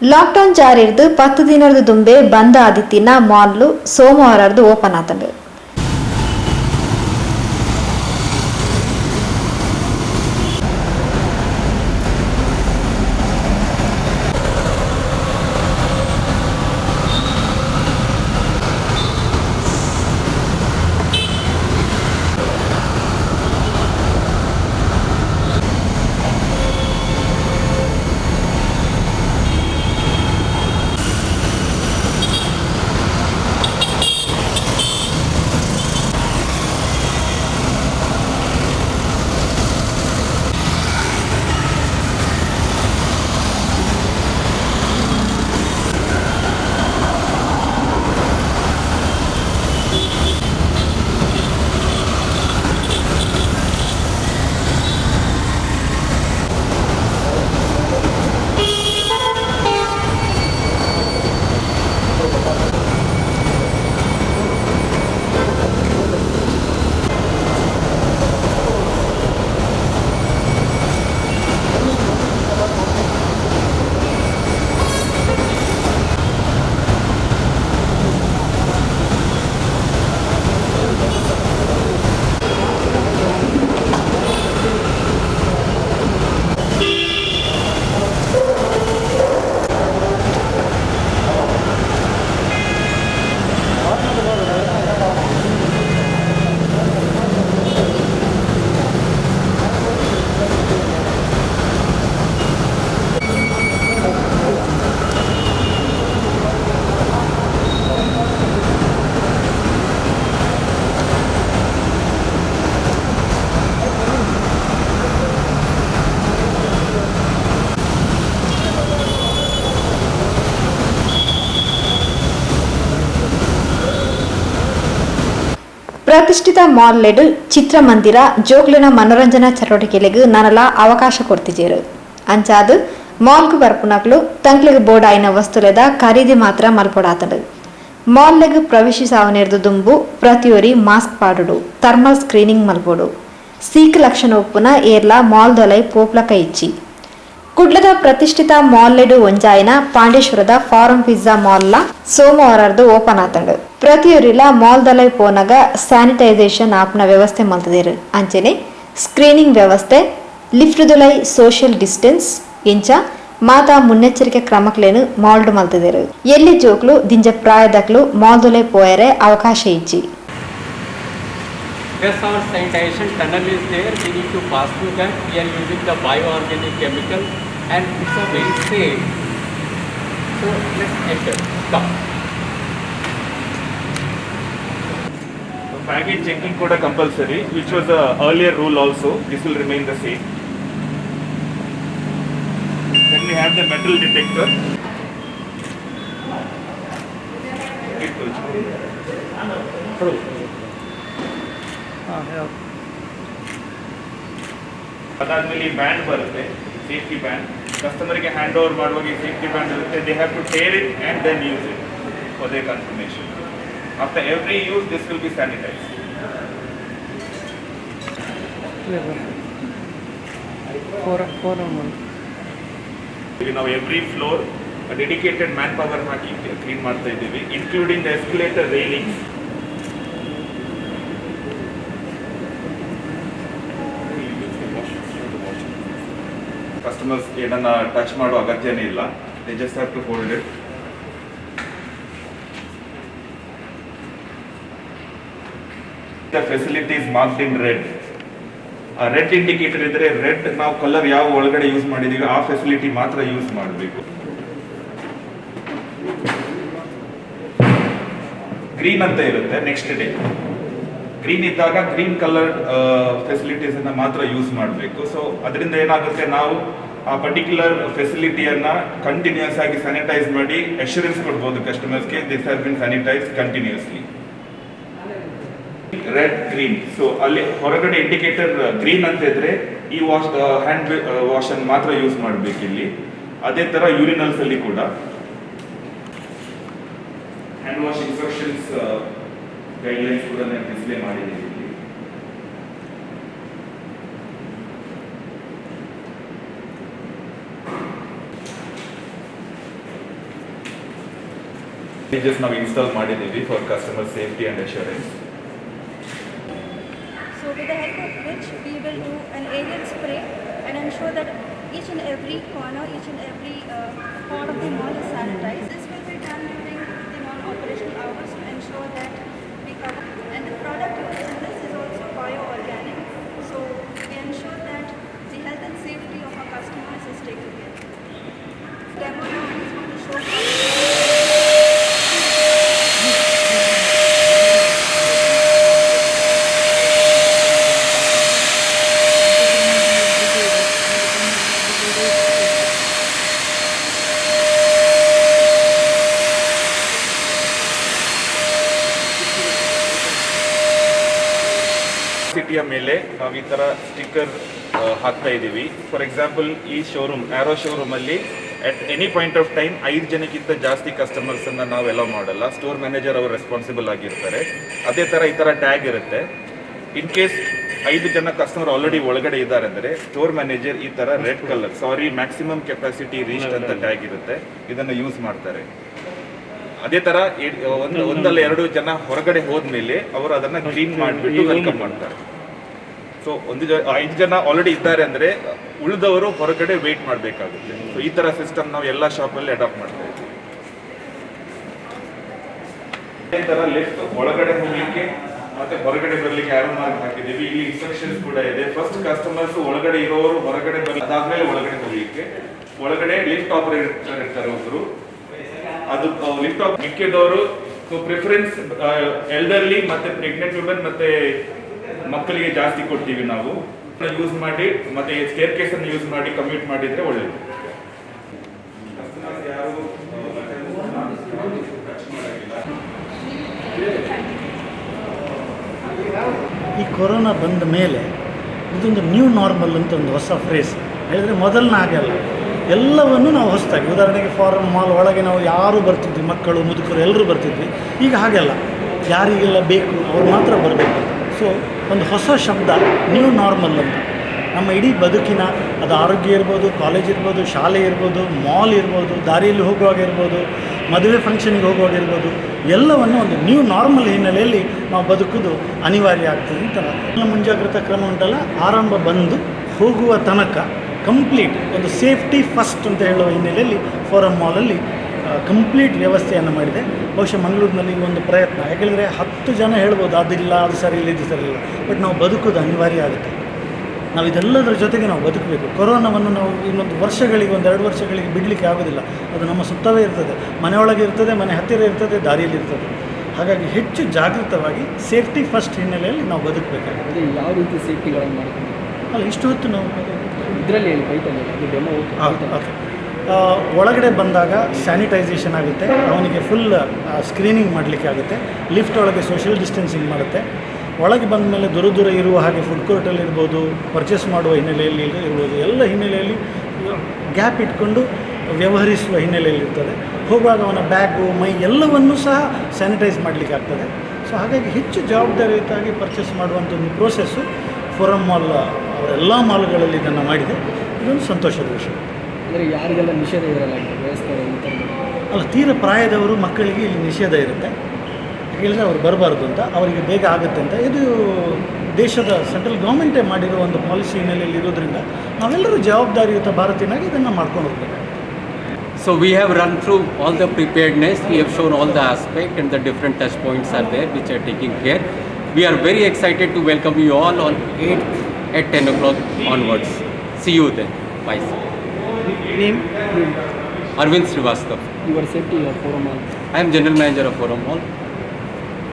Lockdown ಜಾರಿ ಇರ್ದು 10 ದಿನದ ದುಂಬೆ ಬಂದ್ ಆದಿತ್ತಿನ ಮಾಲ್ಲು ಸೋಮವಾರದ್ದು ಓಪನ್ ಆತಂಡು. ಪ್ರತಿಷ್ಠಿತ ಮಾಲ್ ಲೆಡ್ ಚಿತ್ರಮಂದಿರ ಜೋಕ್ಲಿನ ಮನೋರಂಜನಾ ಚಟುವಟಿಕೆಲೆಗ್ ನನಲ ಅವಕಾಶ ಕೊಡ್ತಿಜೇರು. ಅಂಚಾದ್ ಮಾಲ್ಗ್ ಬರ್ಪುನಕ್ಲು ತಂಕ್ಲೆಗ್ ಬೋರ್ಡ್ ಆಯ್ನ ವಸ್ತುಲೆದ ಖರೀದಿ ಮಾತ್ರ ಮಲ್ಪೊಡಾತಂಡು. ಮಾಲ್ಲೆಗ್ ಪ್ರವೇಶಿಸಾವನೆರ್ದು ದುಂಬು ಪ್ರತಿಯೊರಿ ಮಾಸ್ಕ್ ಪಾಡುಡು, ಥರ್ಮಲ್ ಸ್ಕ್ರೀನಿಂಗ್ ಮಲ್ಪೊಡು. ಸೀಕ್ ಲಕ್ಷಣ ಉಪ್ಪುನ ಏರ್ಲ ಮಾಲ್ ದೊಲೈ ಪೋಪ್ಲಕ ಇಚ್ಚಿ. ಕುಡ್ಲದ ಪ್ರತಿಷ್ಠಿತ ಮಾಲ್ ಲೆಡ್ ಒಂಜಾಯಿನ ಪಾಂಡೇಶ್ವರದ ಫಾರಂ ಪಿಜ್ಜಾ ಮಾಲ್ಲ ಸೋಮವಾರದ್ದು ಓಪನ್ ಆತಂಡು. ಪ್ರತಿಯೊರಿಲ ಮಾಲ್ ದಲೈ ಪೋನಗ ಸ್ಯಾನಿಟೈಸೇಷನ್ ಆಪ್ನ ವ್ಯವಸ್ಥೆ ಮಲ್ತದೇರು. ಅಂಚೆನೆ ಸ್ಕ್ರೀನಿಂಗ್ ವ್ಯವಸ್ಥೆ, ಲಿಫ್ಟ್ ದೊಲೈ ಸೋಷಿಯಲ್ ಡಿಸ್ಟೆನ್ಸ್ ಇಂಚ ಮಾತಾ ಮುನ್ನೆಚ್ಚರಿಕೆ ಕ್ರಮಕ್ಲೇನು ಮಾಲ್ಡ್ ಮಲ್ತದೇರು. ಎಲ್ಲಿ ಜೋಕ್ಲು ದಿಂಜ ಪ್ರಾಯದಕ್ಲು ಮಾಲ್ ದೊಲೈ ಪೋಯರೆ ಅವಕಾಶ ಇಚ್ಚಿ. Yes, our sanitation tunnel is there. We need to pass through that. We are using the bioorganic chemical and it's a very safe. So let's enter. Stop. Baggage checking code compulsory, which was the earlier rule also. This will remain the same. Then we have the metal detector. ಅದಾದ್ಮೇಲೆ ಈ band ಬರುತ್ತೆ, safety band. ಕಸ್ಟಮರ್ಗೆ hand over ಮಾಡುವಾಗ ಈ ಸೇಫ್ಟಿ ಬ್ಯಾಂಡ್ ಇರುತ್ತೆ. They have to tear it and then use it for their confirmation. After every use this will be sanitise. ಈಗ ನಾವು every floor dedicated manpower ಹಾಕಿ ಕ್ಲೀನ್ ಮಾಡ್ತಾ ಇದ್ದೀವಿ, including the escalator railings. Customers ಏನನ್ನ ಟಚ್ ಮಾಡೋ ಅಗತ್ಯನೇ ಇಲ್ಲ. They just have to hold it. The facilities marked in red. ಆ ರೆಡ್ ಇಂಡಿಕೇಟರ್ ಇದ್ರೆ ರೆಡ್ ನಾವು ಕಲರ್ ಯಾವ ಒಳಗಡೆ ಯೂಸ್ ಮಾಡಿದೀವಿ ಆ ಫೆಸಿಲಿಟಿ ಮಾತ್ರ ಯೂಸ್ ಮಾಡಬೇಕು. ಗ್ರೀನ್ ಅಂತ ಇರುತ್ತೆ ನೆಕ್ಸ್ಟ್ ಡೇ. ಗ್ರೀನ್ ಇದ್ದಾಗ ಗ್ರೀನ್ ಕಲರ್ ಫೆಸಿಲಿಟೀಸ್ ಅನ್ನ ಮಾತ್ರ ಯೂಸ್ ಮಾಡಬೇಕು. ಸೊ ಅದರಿಂದ ಏನಾಗುತ್ತೆ, ನಾವು ಆ ಪರ್ಟಿಕ್ಯುಲರ್ ಫೆಸಿಲಿಟಿಯನ್ನ ಕಂಟಿನ್ಯೂಸ್ ಆಗಿ ಸ್ಯಾನಿಟೈಸ್ ಮಾಡಿ ಅಶ್ಯೂರೆನ್ಸ್ ಕೊಡ್ಬೋದು ಕಸ್ಟಮರ್ಸ್ಗೆ, this has been sanitise continuously. Red green. So ಅಲ್ಲಿ ಹೊರಗಡೆ ಇಂಡಿಕೇಟರ್ ಗ್ರೀನ್ ಅಂತ ಇದ್ರೆ ಈ ಹ್ಯಾಂಡ್ ವಾಶ್ ಅನ್ನು ಮಾತ್ರ ಯೂಸ್ ಮಾಡಬೇಕು ಇಲ್ಲಿ. ಅದೇ ತರ ಯೂರಿನಲ್ಸ್ ಅಲ್ಲಿ ಕೂಡ ಹ್ಯಾಂಡ್ ವಾಶ್ ಇನ್ಸ್ಟ್ರಕ್ಷನ್ಸ್ ಗೈಡ್ಲೈನ್ಸ್ ಕೂಡ ಡಿಸ್ಪ್ಲೇ ಮಾಡಿದ್ದೀವಿ. ಜಸ್ಟ್ ನಾವು ಇನ್ಸ್ಟಾಲ್ ಮಾಡಿದ್ದೀವಿ for customer safety and assurance. So with the help of which we will do an aerial spray and ensure that each and every corner, each and every part of the mall is sanitized. This will be done during the non-operational hours to ensure that we cover. And the product used in this is also bio-organic. So we ensure that the health and safety of our customers is taken care of. Demo now is going to show. ಸಿಟಿಯ ಮೇಲೆ ನಾವು ಈ ಥರ sticker ಹಾಕ್ತಾ ಇದ್ದೀವಿ. For example ಈ showroom arrow ಶೋರೂಮಲ್ಲಿ at any point of time 5 ಜನಕ್ಕಿಂತ ಜಾಸ್ತಿ ಕಸ್ಟಮರ್ಸನ್ನು ನಾವು ಅಲೋ ಮಾಡಲ್ಲ. ಸ್ಟೋರ್ ಮ್ಯಾನೇಜರ್ ಅವರು ರೆಸ್ಪಾನ್ಸಿಬಲ್ ಆಗಿರ್ತಾರೆ. ಅದೇ ಥರ ಈ ಥರ ಟ್ಯಾಗ್ ಇರುತ್ತೆ. ಇನ್ ಕೇಸ್ 5 ಜನ ಕಸ್ಟಮರ್ ಆಲ್ರೆಡಿ ಒಳಗಡೆ ಇದ್ದಾರೆ ಅಂದರೆ ಸ್ಟೋರ್ ಮ್ಯಾನೇಜರ್ ಈ ಥರ red colour maximum capacity reached ಅಂತ ಟ್ಯಾಗ್ ಇರುತ್ತೆ, ಇದನ್ನು ಯೂಸ್ ಮಾಡ್ತಾರೆ. ಅದೇ ಥರ ಒಂದಲ್ಲ 2 ಜನ ಹೊರಗಡೆ ಹೋದ್ಮೇಲೆ ಅವರು ಅದನ್ನು ಕ್ಲೀನ್ ಮಾಡಿಬಿಟ್ಟು ವೆಲ್ಕಮ್ ಮಾಡ್ತಾರೆ. ಸೊ 5 ಜನ ಆಲ್ರೆಡಿ ಇದ್ದಾರೆ ಅಂದರೆ ಉಳಿದವರು ಹೊರಗಡೆ ವೇಟ್ ಮಾಡಬೇಕಾಗುತ್ತೆ. ಸೊ ಈ ಥರ ಸಿಸ್ಟಮ್ ನಾವು ಎಲ್ಲ ಶಾಪಲ್ಲಿ ಅಡಾಪ್ಟ್ ಮಾಡ್ತಾ ಇದ್ದೀವಿ. ಅದೇ ಥರ ಲಿಫ್ಟ್ ಒಳಗಡೆ ಹೋಗ್ಲಿಕ್ಕೆ ಮತ್ತೆ ಹೊರಗಡೆ ಬರಲಿಕ್ಕೆ ಆರೋ ಮಾರ್ಕ್ ಹಾಕಿದ್ದೀವಿ. ಇಲ್ಲಿ ಇನ್ಸ್ಟ್ರಕ್ಷನ್ಸ್ ಕೂಡ ಇದೆ. ಫಸ್ಟ್ ಕಸ್ಟಮರ್ಸ್ ಒಳಗಡೆ ಇರೋರು ಹೊರಗಡೆ ಬರಲಿ, ಅದಾದ್ಮೇಲೆ ಒಳಗಡೆ ಹೋಗ್ಲಿಕ್ಕೆ. ಒಳಗಡೆ ಲಿಫ್ಟ್ ಆಪರೇಟರ್ ಇರ್ತಾರೆ ಒಬ್ರು, ಅದು ಲಿಫ್ಟ್ ಆಫ್ ಮಿಕ್ಕಿದವರು. ಸೊ ಪ್ರಿಫರೆನ್ಸ್ ಎಲ್ಡರ್ಲಿ ಮತ್ತೆ ಪ್ರೆಗ್ನೆಂಟ್ ವುಮೆನ್ ಮತ್ತೆ ಮಕ್ಕಳಿಗೆ ಜಾಸ್ತಿ ಕೊಡ್ತೀವಿ ನಾವು. ಯೂಸ್ ಮಾಡಿ ಮತ್ತೆ ಸ್ಟೇರ್ ಕೇಸ್ ಅನ್ನು ಯೂಸ್ ಮಾಡಿ ಕಮ್ಯೂಟ್ ಮಾಡಿದ್ರೆ ಒಳ್ಳೆಯದು. ಈ ಕೊರೋನಾ ಬಂದ ಮೇಲೆ ಇದೊಂದು ನ್ಯೂ ನಾರ್ಮಲ್ ಅಂತ ಒಂದು ಹೊಸ ಫ್ರೇಸ್ ಹೇಳಿದ್ರೆ ಮೊದಲನೇ ಆಗಲ್ಲ. ಎಲ್ಲವನ್ನು ನಾವು ಹೊಸದಾಗಿ, ಉದಾಹರಣೆಗೆ ಫಾರಮ್ ಮಾಲ್ ಒಳಗೆ ನಾವು ಯಾರು ಬರ್ತಿದ್ವಿ, ಮಕ್ಕಳು ಮುದುಕರು ಎಲ್ಲರೂ ಬರ್ತಿದ್ವಿ. ಈಗ ಹಾಗೆಲ್ಲ ಯಾರಿಗೆಲ್ಲ ಬೇಕು ಅವ್ರು ಮಾತ್ರ ಬರಬೇಕು. ಸೊ ಒಂದು ಹೊಸ ಶಬ್ದ ನ್ಯೂ ನಾರ್ಮಲ್ ಅಂತ ನಮ್ಮ ಇಡೀ ಬದುಕಿನ, ಅದು ಆರೋಗ್ಯ ಇರ್ಬೋದು, ಕಾಲೇಜ್ ಇರ್ಬೋದು, ಶಾಲೆ ಇರ್ಬೋದು, ಮಾಲ್ ಇರ್ಬೋದು, ದಾರಿಯಲ್ಲಿ ಹೋಗುವಾಗ ಇರ್ಬೋದು, ಮದುವೆ ಫಂಕ್ಷನಿಗೆ ಹೋಗುವಾಗ ಇರ್ಬೋದು, ಎಲ್ಲವನ್ನು ಒಂದು ನ್ಯೂ ನಾರ್ಮಲ್ ಹಿನ್ನೆಲೆಯಲ್ಲಿ ನಾವು ಬದುಕೋದು ಅನಿವಾರ್ಯ ಆಗ್ತದೆ ಅಂತ ಎಲ್ಲ ಮುಂಜಾಗ್ರತಾ ಕ್ರಮ ಉಂಟಲ್ಲ, ಆರಂಭ ಬಂದು ಹೋಗುವ ತನಕ ಕಂಪ್ಲೀಟ್ ಒಂದು ಸೇಫ್ಟಿ ಫಸ್ಟ್ ಅಂತ ಹೇಳುವ ಹಿನ್ನೆಲೆಯಲ್ಲಿ ಫೋರಮ್ ಮಾಲಲ್ಲಿ ಕಂಪ್ಲೀಟ್ ವ್ಯವಸ್ಥೆಯನ್ನು ಮಾಡಿದೆ. ಬಹುಶಃ ಮಂಗಳೂರಿನಲ್ಲಿ ಒಂದು ಪ್ರಯತ್ನ, ಯಾಕೆಂದರೆ 10 ಜನ ಹೇಳ್ಬೋದು ಅದಿಲ್ಲ, ಅದು ಸರಿ ಇಲ್ಲ, ಇದು ಸರಿ ಇಲ್ಲ, ಬಟ್ ನಾವು ಬದುಕೋದು ಅನಿವಾರ್ಯ ಆಗುತ್ತೆ. ನಾವು ಇದೆಲ್ಲದರ ಜೊತೆಗೆ ನಾವು ಬದುಕಬೇಕು. ಕೊರೋನಾವನ್ನು ನಾವು ಇನ್ನೊಂದು ವರ್ಷಗಳಿಗೆ, 1-2 ವರ್ಷಗಳಿಗೆ ಬಿಡಲಿಕ್ಕೆ ಆಗೋದಿಲ್ಲ. ಅದು ನಮ್ಮ ಸುತ್ತವೇ ಇರ್ತದೆ, ಮನೆಯೊಳಗೆ ಇರ್ತದೆ, ಮನೆ ಹತ್ತಿರ ಇರ್ತದೆ, ದಾರಿಯಲ್ಲಿ ಇರ್ತದೆ. ಹಾಗಾಗಿ ಹೆಚ್ಚು ಜಾಗೃತವಾಗಿ ಸೇಫ್ಟಿ ಫಸ್ಟ್ ಹಿನ್ನೆಲೆಯಲ್ಲಿ ನಾವು ಬದುಕಬೇಕಾಗುತ್ತೆ. ಯಾವ ರೀತಿ ಸೇಫ್ಟಿಗಳನ್ನು ಮಾಡ್ತೀವಿ ಅಲ್ಲ, ಇಷ್ಟು ಹೊತ್ತು ನಾವು ಇದರಲ್ಲಿ ಹೇಳಿ ಬೈತಲ್ಲಿ ಡೆಮೋ. ಓಕೆ. ಒಳಗಡೆ ಬಂದಾಗ ಸ್ಯಾನಿಟೈಸೇಷನ್ ಆಗುತ್ತೆ, ಅವನಿಗೆ ಫುಲ್ ಸ್ಕ್ರೀನಿಂಗ್ ಮಾಡಲಿಕ್ಕೆ ಆಗುತ್ತೆ. ಲಿಫ್ಟ್ ಒಳಗೆ ಸೋಷಿಯಲ್ ಡಿಸ್ಟೆನ್ಸಿಂಗ್ ಮಾಡುತ್ತೆ. ಒಳಗೆ ಬಂದ ಮೇಲೆ ದೂರ ಇರುವ ಹಾಗೆ ಫುಡ್ ಕೋರ್ಟಲ್ಲಿ ಇರ್ಬೋದು, ಪರ್ಚೇಸ್ ಮಾಡುವ ಹಿನ್ನೆಲೆಯಲ್ಲಿ ಇರ್ಬೋದು, ಎಲ್ಲ ಹಿನ್ನೆಲೆಯಲ್ಲಿ ಗ್ಯಾಪ್ ಇಟ್ಕೊಂಡು ವ್ಯವಹರಿಸುವ ಹಿನ್ನೆಲೆಯಲ್ಲಿ ಇರ್ತದೆ. ಹೋಗುವಾಗ ಅವನ ಬ್ಯಾಗು, ಮೈ ಎಲ್ಲವನ್ನೂ ಸಹ ಸ್ಯಾನಿಟೈಸ್ ಮಾಡಲಿಕ್ಕೆ ಆಗ್ತದೆ. ಸೊ ಹಾಗಾಗಿ ಹೆಚ್ಚು ಜವಾಬ್ದಾರಿಯುತವಾಗಿ ಪರ್ಚೇಸ್ ಮಾಡುವಂಥ ಒಂದು ಪ್ರೋಸೆಸ್ಸು ಫೋರಮ್ ಮಾಲ್ ಅವರೆಲ್ಲ ಮಾಲ್ಗಳಲ್ಲಿ ಇದನ್ನು ಮಾಡಿದೆ. ಇದೊಂದು ಸಂತೋಷದ ವಿಷಯ. ಅಂದರೆ ಯಾರಿಗೆಲ್ಲ ನಿಷೇಧ ಇರಲ್ಲ ವ್ಯವಸ್ಥೆ ಅಲ್ಲ, ತೀರ ಪ್ರಾಯದವರು, ಮಕ್ಕಳಿಗೆ ಇಲ್ಲಿ ನಿಷೇಧ ಇರುತ್ತೆ. ಹೇಳಿದ್ರೆ ಅವ್ರು ಬರಬಾರ್ದು ಅಂತ, ಅವರಿಗೆ ಬೇಗ ಆಗುತ್ತೆ ಅಂತ. ಇದು ದೇಶದ ಸೆಂಟ್ರಲ್ ಗೌರ್ಮೆಂಟೇ ಮಾಡಿರೋ ಒಂದು ಪಾಲಿಸಿ ಹಿನ್ನೆಲೆಯಲ್ಲಿ ಇರೋದ್ರಿಂದ ನಾವೆಲ್ಲರೂ ಜವಾಬ್ದಾರಿಯುತ ಭಾರತೀಯನಾಗಿ ಇದನ್ನು ಮಾಡ್ಕೊಂಡು ಹೋಗ್ಬೇಕು. So we have run through all the preparedness, we have shown all the aspect and the different touch points are there which are taking care. We are very excited to welcome you all on 8th at 10 o'clock onwards. See you then. Bye. Name? Arvind Srivastava. Your safety of Forum Mall. I am General Manager of Forum Mall.